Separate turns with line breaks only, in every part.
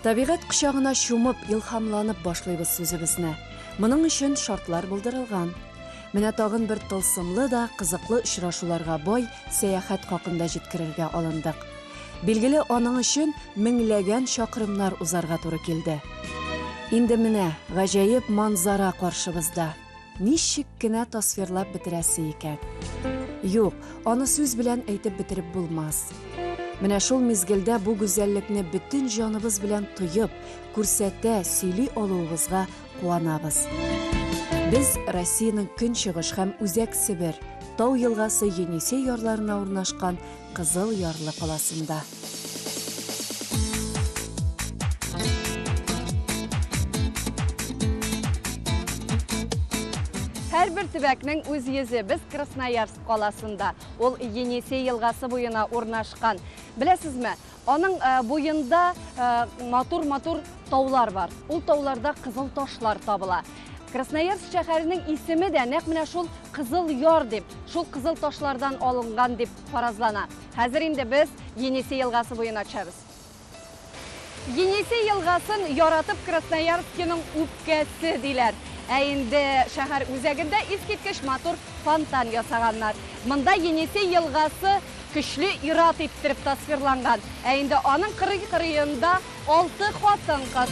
Табигать кучагына шумып, илһамланып башлыйбыз сүзебезне. Моның өчен шартлар булдырылган. Менә тагын бер тылсымлы да кызыклы очрашуларга бай сәяхәт хакында җиткерергә алындык. Билгеле, аның өчен меңләгән чакрымнар узарга туры килде. Инде менә гаҗәеп манзара каршыбызда. Ничек кенә тасвирлап бетерәсе икән? Юк, аны сүз белән әйтеп бетереп булмас. Менә шул мизгелдә бу гүзәллекне бүтән җаныбыз белән тоеп, күрсәтә, сөйли алуыбызга куанабыз. Без Россиянең көнчыгыш һәм үзәк Себер, Тау елгасы Енисей ярларына урнашкан Кызыл Ярлы каласында.
Һәрбер төбәкнең үз йөзе. Без Красноярск каласында. Ул Енисей елгасы буена урнашкан. Беләсезме, аның буенда матур-матур таулар бар. Ул тауларда кызыл ташлар табыла. Красноярск шәһәренең исеме дә нәкъ менә шул Кызыл Яр дип, шул кызыл ташлардан алынган дип фаразлана. Хәзер инде без Енисей елгасы буена төшәбез. Енисей елгасын яратып Красноярскның үпкәсе диләр. Ә инде шәһәр үзәгендә искиткеч матур фонтан ясаганнар. Монда Енисей елгасы көчле ират иттереп тасвирланган. Ә инде аның кырыенда 6 хатын-кыз.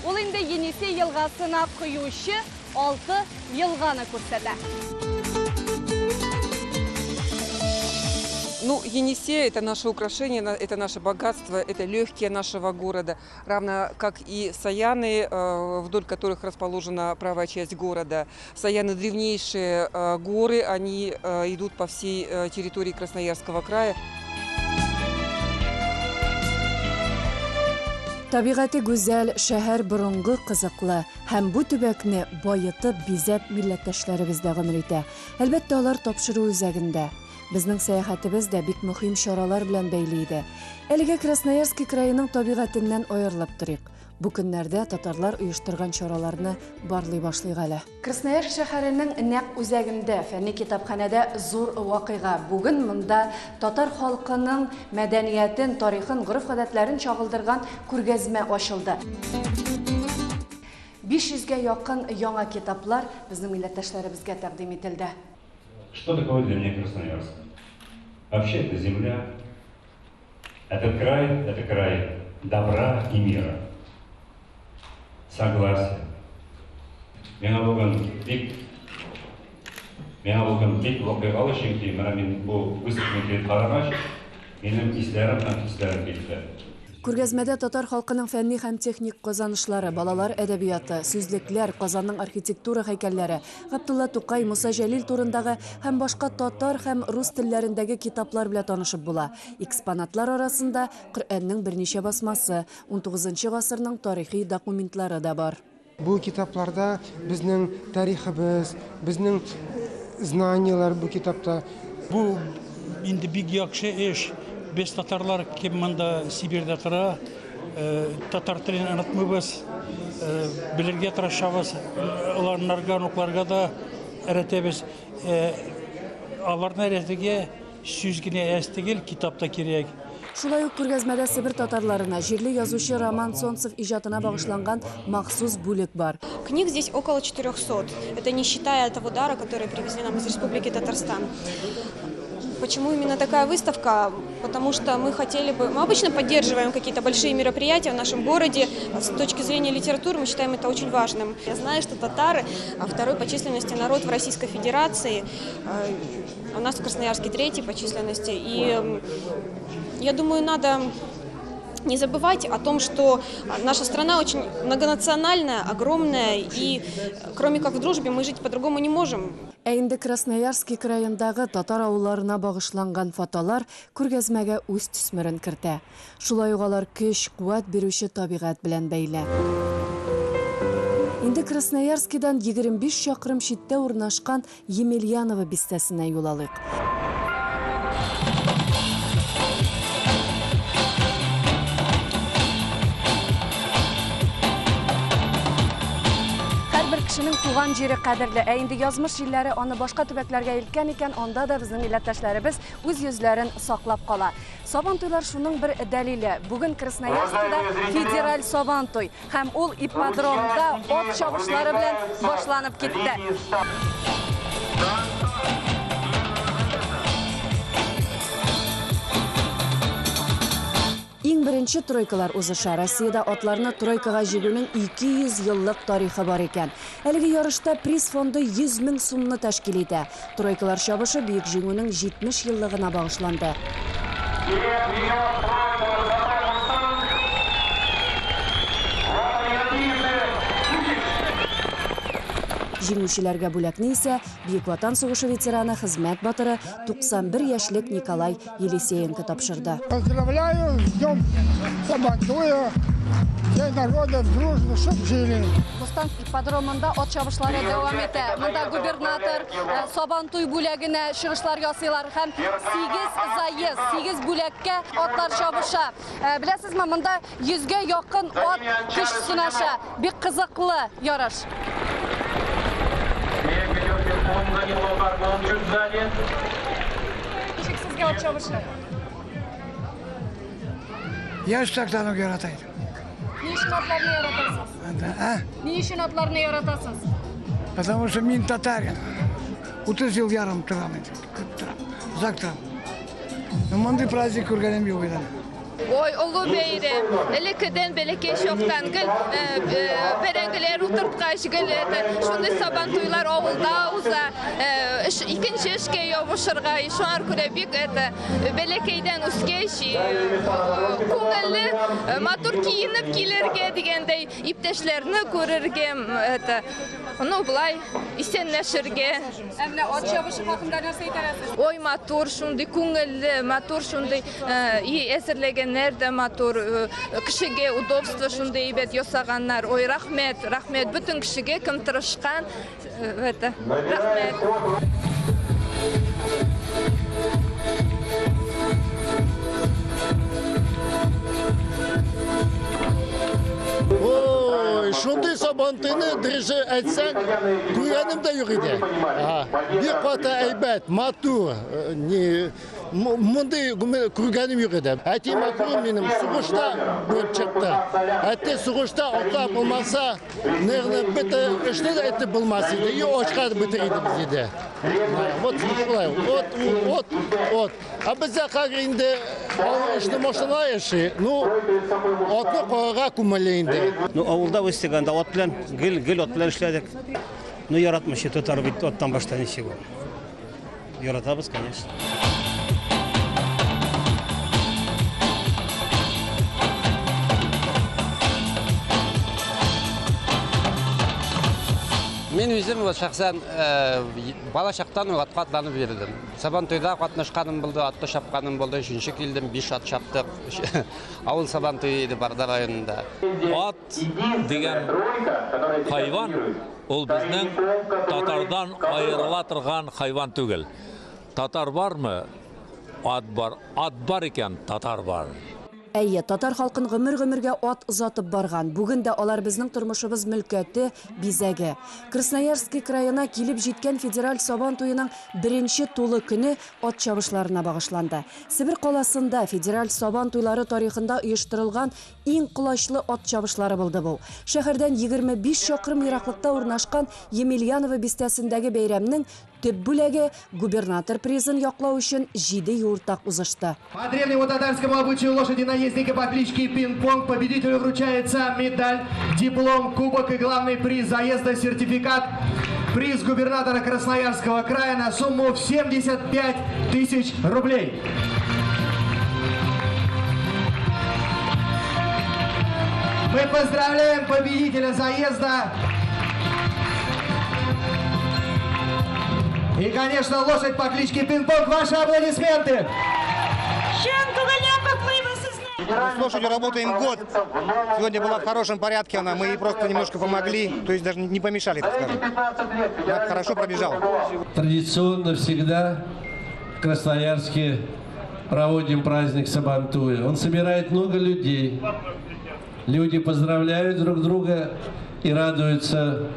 Ул инде Енисей елгасына коючы 6 елганы күрсәтә.
Ну, Енисей – это наше украшение, это наше богатство, это легкие нашего города, равно как и Саяны, вдоль которых расположена правая часть города. Саяны – древнейшие горы, они идут по всей территории Красноярского края.
Табигаты гүзәл, шәһәр борынгы кызыклы һәм бу төбәкне байытып, бизәп милләттәшләребез дә гомер итә. Әлбәттә, алар тапшыру үзәгендә. Безнең сәяхәтебез дә бик мөһим чаралар белән бәйле иде. Әлегә Красноярск крайының табигатеннән аерылып торыйк. Бу көннәрдә татарлар оештырган чараларны барлый башлыйк әле. Красноярск шәһәренең нәкъ үзәгендә фәнни китапханәдә зур вакыйга. Бүген монда татар халкының мәдәниятен, тарихын, гореф-гадәтләрен чагылдырган күргәзмә ачылды. 500-гә якын яңа китаплар безнең милләттәшләребезгә тәкъдим ителде.
Что такое для меня Красноярск? Вообще это земля, это край добра и мира, согласия. Меңа болған бек вакыйгалы чөнки менә мин бу выставканы карагач, минем исләрем һәм хисләрем китте.
Күргәзмәдә татар халкының фәнни һәм техник казанышлары, балалар әдәбияты, сүзлекләр, Казанның архитектура һәйкәлләре, Габдулла Тукай, Муса Җәлил турындагы һәм башка татар һәм рус телләрендәге китаплар белән танышып була. Экспонатлар арасында Коръәннең берничә басмасы, 19 гасырның тарихи документлары да бар.
Бу китапларда безнең тарихыбыз, безнең знаниялар бу китапта.
Бу инде бик яхшы эш. Без татарлар кем монда Сибирьдә тора, татар телен онытмыйбыз, белергә тырышабыз, аларны укларга да өйрәтәбез. Аларны өйрәтергә сүз генә әз түгел, китапта кирәк.
Шулай ук күргәзмәдә Себер татарларына җирле язучы Роман Солнцев иҗатына багышланган махсус бүлек бар.
Книг здесь около 400. Это не считая того дара, который привезли нам из Республики Татарстан. Почему именно такая выставка? Потому что мы обычно поддерживаем какие-то большие мероприятия в нашем городе. С точки зрения литературы мы считаем это очень важным. Я знаю, что татары второй по численности народ в Российской Федерации. У нас в Красноярске 3-й по численности. И я думаю, надо не забывать о том, что наша страна очень многонациональная, огромная, и кроме как в дружбе мы жить по-другому не можем.
Ә инде Красноярск крайындагы татар авылларына багышланган фотолар күргәзмәгә үз төсмерен кертә. Шулай ук алар көч, куәт бирүче табигать белән бәйле. Инде Красноярскидан 25 чакрым читтә урнашкан Емельяново бистәсенә юл алыйк.
кешенең туган җире кадерле. Ә инде язмыш җилләре аны башка төбәкләргә илткән икән, анда да безнең милләттәшләребез үз йөзләрен саклап кала. Сабантуйлар шуның бер дәлиле. Бүген Красноярскида федераль сабантуй һәм ул ипподромда от чабышлары белән башланып китте.
Иң беренче тройкалар узыша. Россиядә атларны тройкага җигүнең 200 еллык тарихы бар икән. Әлеге ярышта приз фонды 100 000 сумны тәшкил итә. Тройкалар чабышы бөек җиңүнең 70 еллыгына багышланды. Җиңүчеләргә бүләкне исә Бөек Ватан сугышы ветераны, хезмәт батыры 91 яшьлек Николай Елисеенко тапшырды.
Поздравляю с Днем Сабантуя. День народа дружно, чтоб жили.
Мустанг ипподромында от чабышлары дәвам итә. Монда губернатор Сабантуй бүләгенә чыгышлар ясыйлар һәм 8 заезд, 8 бүләккә атлар чабыша. Беләсезме, монда 100гә якын от көч сынаша. Бик кызыклы ярыш. Ничек сезгә от чабышы?
Я так яратайм.
Ни өчен атларны яратасыз? Ни өчен атларны яратасыз?
Потому что мин татарин. 30 ел ярым торам. Зактырам. Мондай праздник күргәнем юк иде.
Ой, олу бейрем. Элекеден белеке шоктан гел береңгелер утырткач гел шундый сабантуйлар авылда уза. Икенче эшкә ябышырга, шуар күрә бик белекейдән үскәч күңелле матур киенеп килергә дигәндәй иптәшләрне күрергә ну булай исәнләшергә.
Әмма от чабышы хакында нәрсә әйтәсез?
Ой, матур шундый күңелле, матур шундый әзерләгәннәр дә матур, кешегә удобство шундый әйбәт ясаганнар. Ой, рәхмәт, рәхмәт бөтен кешегә кем тырышкан. Рәхмәт.
Шундай сабантуйны дөресе әйтсәң, күргәнем дә юк иде. Бик каты әйбәт, матур, мондай күргәнем юк иде. Әти матур минем сугышта булып чыкты. Әти сугышта атлар булмаса, нервны бите эшне дә әйтеп булмас иде. И очка битер иде без иде. Вот шулай. Вот. А безгә хәзер инде эшне машина яши. Ну, атны карга күмәле инде.
Ну, авылда өстегәндә от белән, гел от белән эшләдек. Ну, яратмыйча тотар бит оттан башта ничего. Яратабыз, конечно.
Мен үзем шәхсән бала чактан атка атланып йөрдем. Сабантуйда катнашканым булды, атты чапканым булды, 3нче килдем, 5 ат чаптык. Авыл Сабантуй иде Барда районында.
Ат дигән хайван ул безнең татардан аерыла торган хайван түгел. Татар бармы? Ат бар. Ат бар икән, татар бар.
Әйе, татар халкын гомер-гомергә ат озатып барган. Бүген дә алар безнең тормышыбыз мөлкәте, бизәге. Красноярский краена килеп җиткән федераль сабантуйның беренче тулы көне ат чабышларына багышланды. Себер каласында федераль сабантуйлары тарихында оештырылган иң кулачлы ат чабышлары булды бу. Шәһәрдән 25 чакрым ераклыкта урнашкан Емельяново бистәсендәге бәйрәмнең төп бүләге губернатор призын яклау өчен 7 юртак узышты.
По древнему татарскому обычаю лошади наездника по кличке Пинг-Понг победителю вручается медаль, диплом, кубок и главный приз заезда, сертификат. Приз губернатора Красноярского края на сумму в 75 000 рублей. Мы поздравляем победителя заезда. И, конечно, лошадь по кличке Пинг-Понг. Ваши аплодисменты!
С лошадью работаем год. Сегодня была в хорошем порядке она. Мы ей просто немножко помогли, то есть даже не помешали, так скажем. Она хорошо пробежала.
Традиционно всегда в Красноярске проводим праздник Сабантуя. Он собирает много людей. Люди поздравляют друг друга и радуются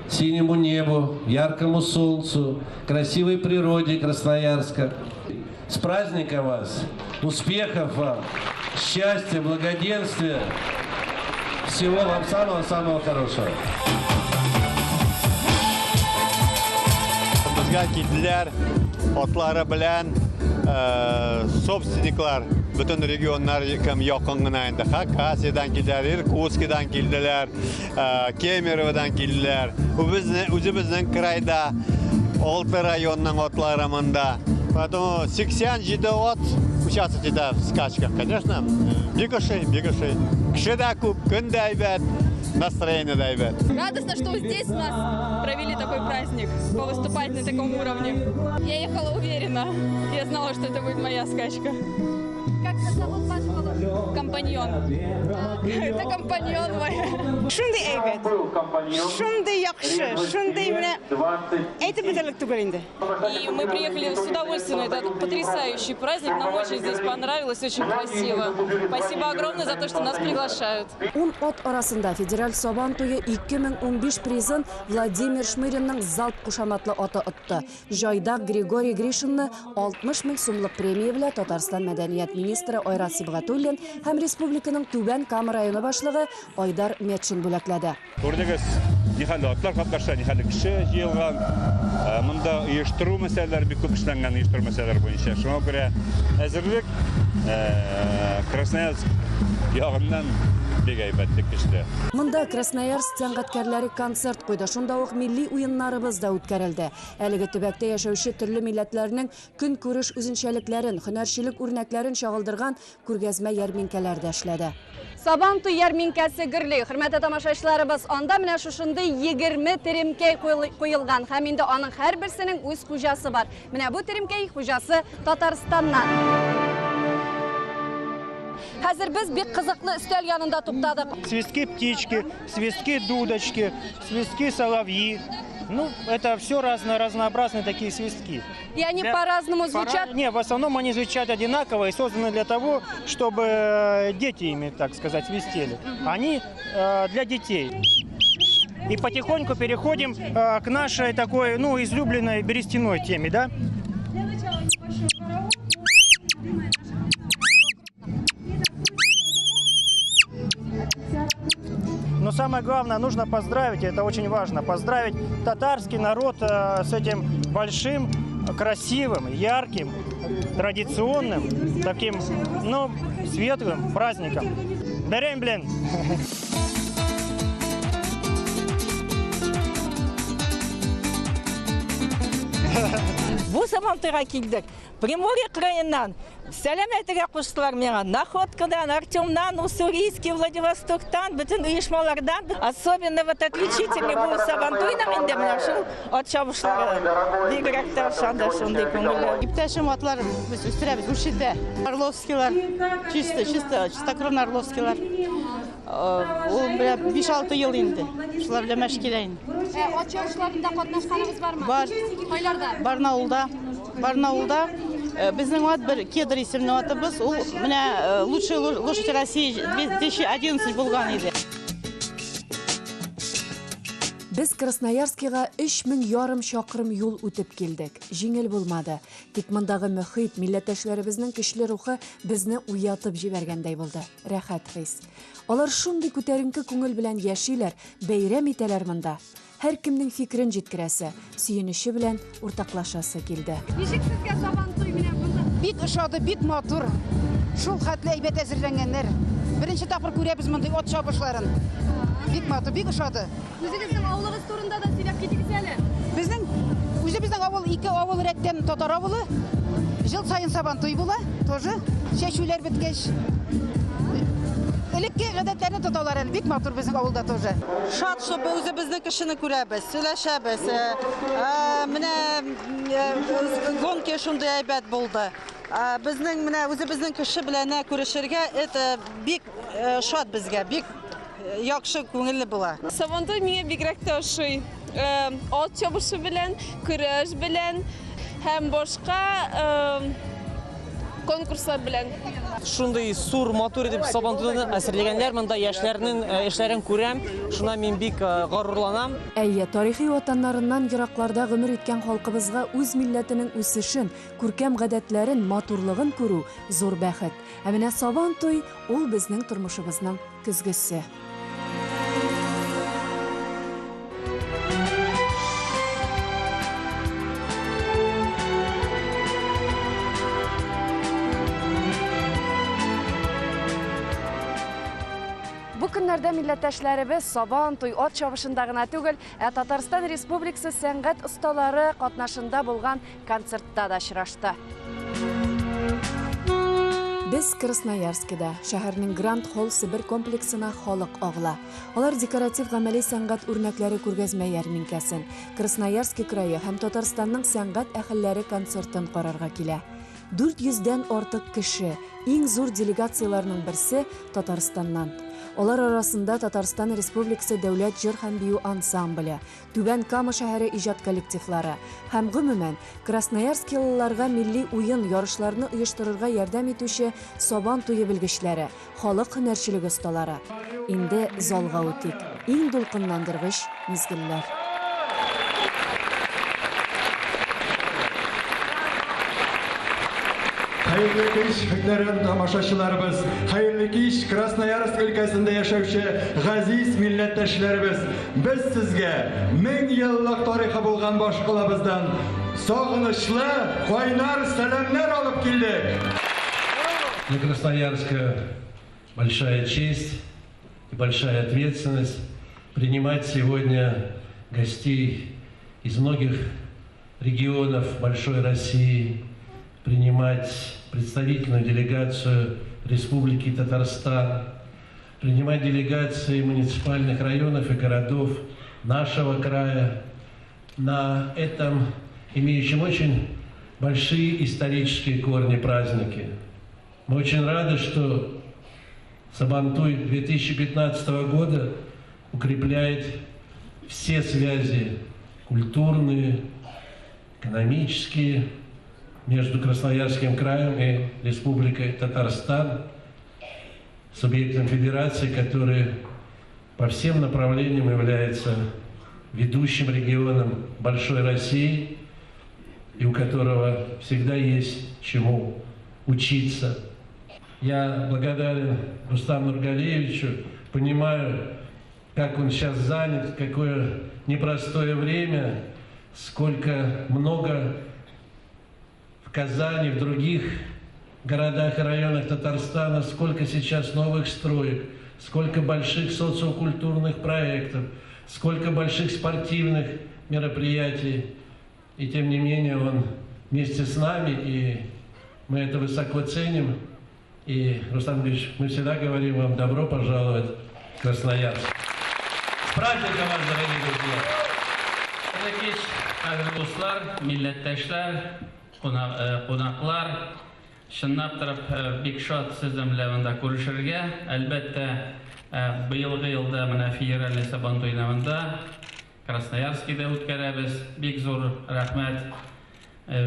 синему небу, яркому солнцу, красивой природе Красноярска. С праздником вас! Успехов вам! Счастья, благоденствия! Всего вам самого-самого хорошего!
Bizga keldilar, otlari bilan собственниклар bütün regionlar kim yaqingina endi Xakasiyadan keldilar, Irkutskdan keldilar, Kemerovdan keldilar. O'zimizning krayda 6 rayonning otlarimizda. Поэтому 87 от участвуете в скачках, конечно. Бегашей. Кшеда куб, күндайбет, настроение дайбет.
Радостно, что здесь у нас провели такой праздник, повыступать на таком уровне. Я ехала уверенно. Я знала, что это будет моя скачка. Как зовут ваш молодой? Компаньон. Это компаньон мой.
Шундай әйбәт, шундай яхшы, шундай менә әйтеп бетерлек түгел инде.
И мы приехали с удовольствием. Это потрясающий праздник. Нам очень здесь понравилось, очень красиво. Спасибо огромное за то, что нас приглашают.
10 от арасында федераль сабан туйы 2015 призын Владимир Шмыринның залп кушаматлы аты отты. Жайда Григорий Гришинны 60 000 сумлык премия белән Татарстан мәдәният министры Айрат Сибгатуллин һәм республиканың Түбән Кама районы башлыгы Айдар Метшин бүләкләде.
Күрдегез, нихәле атлар катнаша, нихәле кеше җыелган. Монда оештыру мәсьәләләре бик күп эшләнгән, оештыру мәсьәләләре буенча. Шуңа күрә әзерлек Красноярск ягыннан бик әйбәтлек кеште.
Монда Красноярск сәнгатькәрләре концерт куйды. Шунда ук милли уеннарыбыз да үткәрелде. Әлеге төбәктә яшәүче төрле милләтләрнең көн күреш үзенчәлекләрен, һөнәрчелек үрнәкләрен чагылдырган күргәзмә ярминкәләр дә эшләде.
Сабан туй ярминкәсе гөрли. Хөрмәтле тамашачыларыбыз, анда менә шушындай 20 теремкәй куелган. Һәм инде аның һәрберсенең үз хуҗасы бар. Менә бу теремкәй хуҗасы Татарстаннан. Хәзер без бик кызыклы өстәл янында туктадык.
Свистки птички, свистки дудочки, свистки соловьи. Ну, это все разнообразные такие свистки.
И они по-разному звучат?
Не, в основном они звучат одинаково и созданы для того, чтобы дети ими, так сказать, свистели. Они для детей. И потихоньку переходим к нашей такой, ну, излюбленной берестяной теме, да? Но самое главное, нужно поздравить, и это очень важно, поздравить татарский народ с этим большим, красивым, ярким, традиционным, таким, ну, светлым праздником. Берем, блин!
Бу Сабантуйга килдек. Приморье краеннан. Сәлем әйтергә куштылар миңа. Находкадан, Артемнан, Уссурийский, Владивостоктан, bütün оешмалардан. Особенно вот отличительный бу Сабантуйның инде менә шул ат чабышлары. Бигрәк тә шунда шундый күңелле.
Иптәшем атлар без үстерәбез Уршиттә. Орловскийлар, чистокровный Орловскийлар. Ул 5-6 ел инде. Шулар белән мәшкилә инде.
Ат чабышларында катнашканыбыз бармы?
Бар.
Кайларда?
Барнаулда. Безнең ат бер Кедр исемле атыбыз. Ул менә лучший лошадь России 2011 булган иде.
Без Красноярскига 3500 чакрым юл үтеп килдек. Җиңел булмады. Тик мондагы мөхит, милләттәшләребезнең көчле рухы безне уятып җибәргәндәй булды. Рәхәт хис. Алар шундый күтәренке күңел белән яшиләр, бәйрәм итәләр монда. Һәр кемнең фикерен җиткерәсе, сөенече белән уртаклашасы килде.
Ничек сезгә Сабантуй менә монда?
Бик ошады, бик матур. Шул хәтле әйбәт әзерләнгәннәр. Беренче тапкыр күрәбез мондай ат чабышларын. Бик матур, бик ошады.
Үзегезнең авылыгыз турында да сөйләп китегез әле.
Безнең авыл 2 авыл рәттән татар авылы. Жыл сайын Сабантуй була, тоже. Чәчүләр беткәч. Элекке гадәтләрне тоталар әле, бик матур безнең авылда тоже.
Шат, чтобы үзебезнең кешене күрәбез, сөйләшәбез. Менә гонки шундый әйбәт булды. Безнең менә үзебезнең кеше белән күрешергә, это бик шат безгә, бик яхшы күңелле була.
Сабантуй миңа бигрәк тә ошый. Ат чабышы белән, көрәш белән һәм башка конкурслар белән.
шундай сур матур итеп Сабантуйны әсерләгәннәр, монда яшьләрнең эшләрен күрәм, шуңа мин бик горурланам.
Әйе, тарихи ватаннарыннан еракларда гомер иткән халкыбызга үз милләтенең үсешен, күркәм гадәтләрен, матурлыгын күрү зур бәхет. Ә менә Сабантуй ул безнең тормышыбызның көзгесе.
Бу көннәрдә милләттәшләребез Сабантуй ат чабышында гына түгел, Татарстан Республикасы сәнгать осталары катнашында булган концертта да очрашты.
Без Красноярскида, шәһәрнең Гранд Холл Сибир комплексына халык агыла. Алар декоратив гамәли сәнгать үрнәкләре күргәзмә ярминкәсен, Красноярский крае һәм Татарстанның сәнгать әһелләре концертын карарга килә. 400-дән артык кеше, иң зур делегацияларның берсе Татарстаннан. Олар арасында Татарстан Республикасы дәүләт җыр һәм бию ансамбле, Түбән Кама шәһәре иҗат коллективлары һәм гомумән Красноярскилыларга милли уен ярышларны оештырырга ярдәм итүче Сабантуй белгечләре, халык һөнәрчелеге осталары. Инде залга үтик. Иң дулкынландыргыч мизгелләр.
Hayırlı kış hüklerin tamaşaçılarımız, hayırlı kış Krasnoyarsk ülkesinde yaşayan gaziz milletteşlerimiz, biz sizge 1000 yıllık tarihi bulgan başkılabızdan sağınışlı, kaynar selamlar alıp geldik.
Для Красноярска большая честь и большая ответственность принимать сегодня гостей из многих регионов большой России, принимать представительную делегацию Республики Татарстан, принимать делегации муниципальных районов и городов нашего края на этом имеющем очень большие исторические корни праздники. Мы очень рады, что Сабантуй 2015 года укрепляет все связи культурные, экономические между Красноярским краем и Республикой Татарстан, субъектом федерации, который по всем направлениям является ведущим регионом большой России и у которого всегда есть чему учиться. Я благодарен Рустаму Нургалиевичу, понимаю, как он сейчас занят, какое непростое время, сколько много в Казани, в других городах и районах Татарстана, сколько сейчас новых строек, сколько больших социокультурных проектов, сколько больших спортивных мероприятий. И тем не менее он вместе с нами, и мы это высоко ценим. И, Рустам Ильич, мы всегда говорим вам добро пожаловать в Красноярск. С праздником вас, дорогие друзья!
Кич, агридуслар, милләттәшләр, кунаклар, чынлап торып бик шат сезнең белән монда күрешергә. Әлбәттә, быелгы елда менә федераль Сабантуй намында Красноярскида үткәрәбез. Бик зур рәхмәт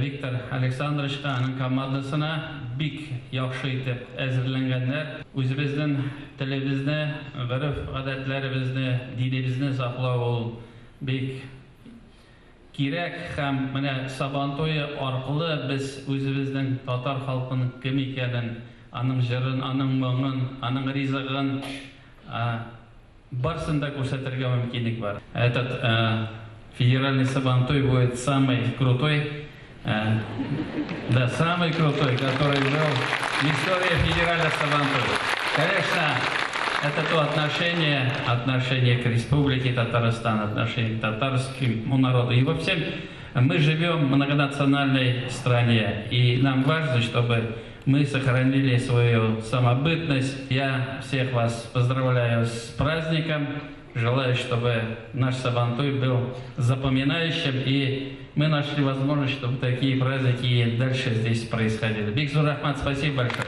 Виктор Александровичка, аның командасына бик яхшы итеп әзерләнгәннәр. Үзебезнең телебезне, гореф-гадәтләребезне, динебезне саклау ул бик кирәк һәм менә Сабантуй аркылы без үзебезнең татар халкының кем икәнен, аның җырын, аның моңын, аның ризыгын барсын да күрсәтергә мөмкинлек бар. Этот федеральный Сабантуй будет самый крутой, да, самый крутой, который был в истории федерального Сабантуя. Конечно, это то отношение к Республике Татарстан, отношение к татарскому народу. И вообще мы живем в многонациональной стране, и нам важно, чтобы мы сохранили свою самобытность. Я всех вас поздравляю с праздником. Желаю, чтобы наш Сабантуй был запоминающим, и мы нашли возможность, чтобы такие праздники и дальше здесь происходили. Бик зур рахмат, спасибо большое.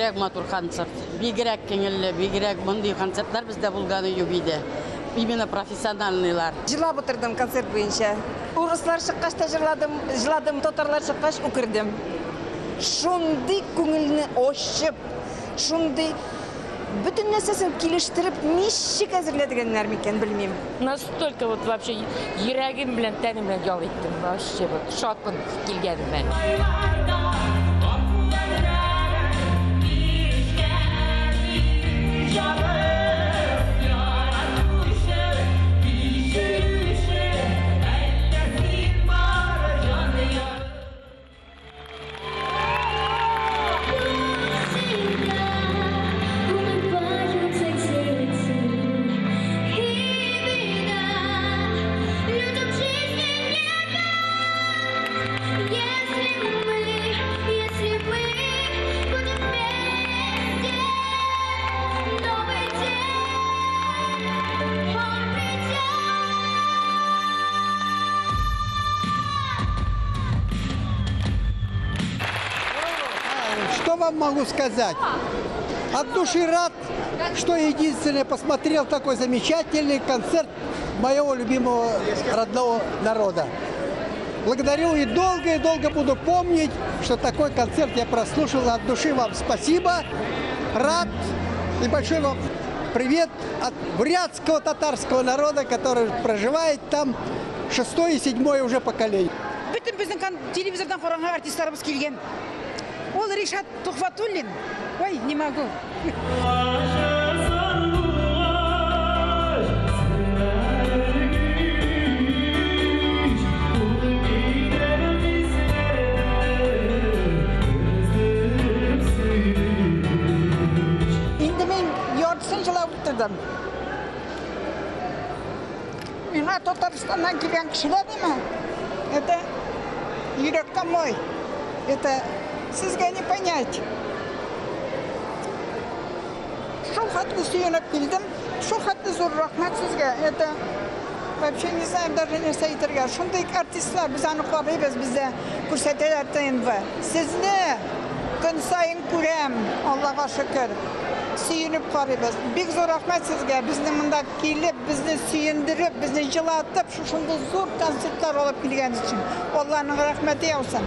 бигрәк матур концерт. Бигрәк кеңелле, бигрәк мондый концертлар бездә булганы юк иде. Именно профессиональныйлар.
Жылап отырдым концерт буенча. Урыслар чыккач та жыладым, татарлар чыккач үкердем. Шундый күңелне ачып, шундый бүтән нәрсәсен килештереп, ничек әзерләдегәннәр микән белмим.
Настолько вот вообще йөрәгем белән тәнем белән ял иттем. Вообще вот шатмын килгәнем мен.
Что вам могу сказать? От души рад, что единственное посмотрел такой замечательный концерт моего любимого родного народа. Благодарю и долго буду помнить, что такой концерт я прослушал. От души вам спасибо, рад и большой вам привет от бурятского татарского народа, который проживает там 6-е и 7-е уже поколение.
Bütün bizim телевизордан караган артистларыбыз килгән. Ол Ришат Тухватуллин. Ой, не могу. Инде мен яртысын жылап отырдым. Миңа Татарстаннан килгән кешеләр деме? Это йөрәктән мой. Это Sizga не понять. Шул хатны сөйенеп килдем. Шул хатны зур рахмат сезгә. Это вообще не знаю даже нәрсә әйтергә. Шундый артистлар без аны карыйбыз, бездә күрсәтәләр ТНВ. Сезне көн сайын күрәм, Аллага шөкер. Сөйенеп карыйбыз. Бик зур рахмат сезгә. Безне монда килеп, безне сөендереп, безне җылатып, шундый зур концертлар алып килгән өчен. Алланың рәхмәте яусын.